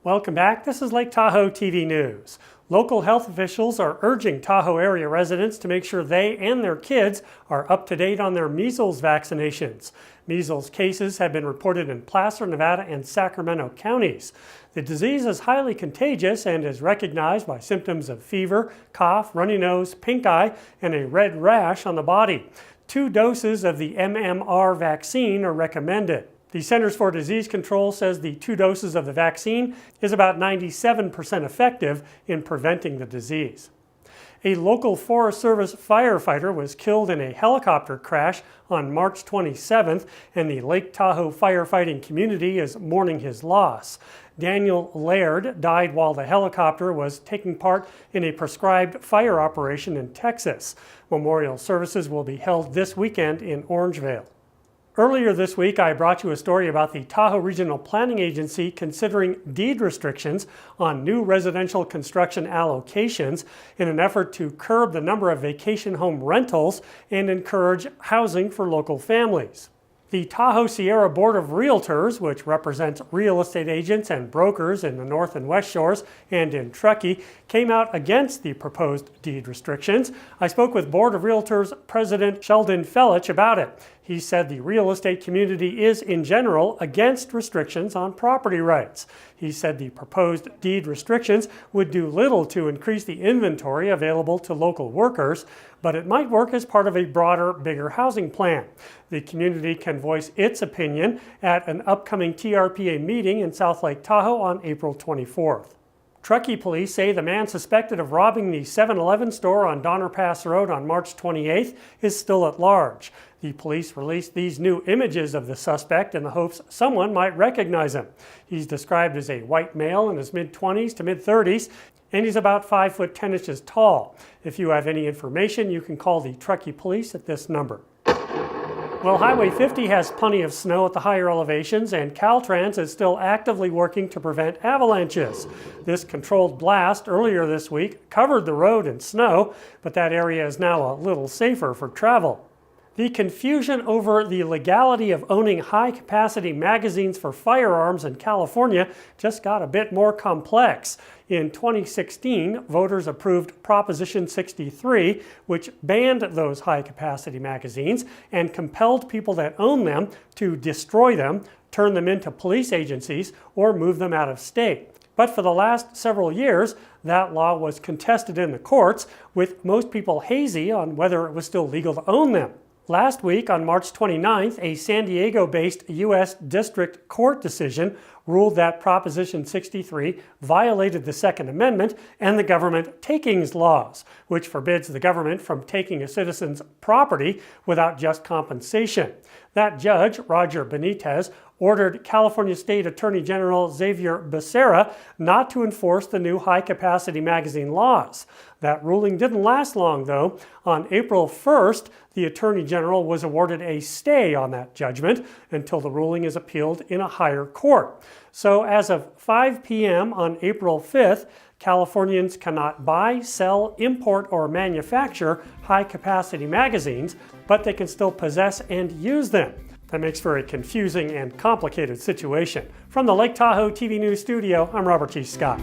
Welcome back. This is Lake Tahoe TV News. Local health officials are urging Tahoe area residents to make sure they and their kids are up to date on their measles vaccinations. Measles cases have been reported in Placer, Nevada, and Sacramento counties. The disease is highly contagious and is recognized by symptoms of fever, cough, runny nose, pink eye, and a red rash on the body. 2 doses of the MMR vaccine are recommended. The Centers for Disease Control says the 2 doses of the vaccine is about 97% effective in preventing the disease. A local Forest Service firefighter was killed in a helicopter crash on March 27th, and the Lake Tahoe firefighting community is mourning his loss. Daniel Laird died while the helicopter was taking part in a prescribed fire operation in Texas. Memorial services will be held this weekend in Orangevale. Earlier this week, I brought you a story about the Tahoe Regional Planning Agency considering deed restrictions on new residential construction allocations in an effort to curb the number of vacation home rentals and encourage housing for local families. The Tahoe Sierra Board of Realtors, which represents real estate agents and brokers in the North and West Shores and in Truckee, came out against the proposed deed restrictions. I spoke with Board of Realtors President Sheldon Felich about it. He said the real estate community is, in general, against restrictions on property rights. He said the proposed deed restrictions would do little to increase the inventory available to local workers, but it might work as part of a broader, bigger housing plan. The community can voice its opinion at an upcoming TRPA meeting in South Lake Tahoe on April 24th. Truckee police say the man suspected of robbing the 7-Eleven store on Donner Pass Road on March 28th is still at large. The police released these new images of the suspect in the hopes someone might recognize him. He's described as a white male in his mid-20s to mid-30s, and he's about 5 foot 10 inches tall. If you have any information, you can call the Truckee police at this number. Well, Highway 50 has plenty of snow at the higher elevations, and Caltrans is still actively working to prevent avalanches. This controlled blast earlier this week covered the road in snow, but that area is now a little safer for travel. The confusion over the legality of owning high-capacity magazines for firearms in California just got a bit more complex. In 2016, voters approved Proposition 63, which banned those high-capacity magazines and compelled people that own them to destroy them, turn them into police agencies, or move them out of state. But for the last several years, that law was contested in the courts, with most people hazy on whether it was still legal to own them. Last week, on March 29th, a San Diego-based U.S. District Court decision ruled that Proposition 63 violated the Second Amendment and the government takings laws, which forbids the government from taking a citizen's property without just compensation. That judge, Roger Benitez, ordered California State Attorney General Xavier Becerra not to enforce the new high-capacity magazine laws. That ruling didn't last long, though. On April 1st, the Attorney General was awarded a stay on that judgment until the ruling is appealed in a higher court. So as of 5 p.m. on April 5th, Californians cannot buy, sell, import, or manufacture high-capacity magazines, but they can still possess and use them. That makes for a confusing and complicated situation. From the Lake Tahoe TV News studio, I'm Robert T. Scott.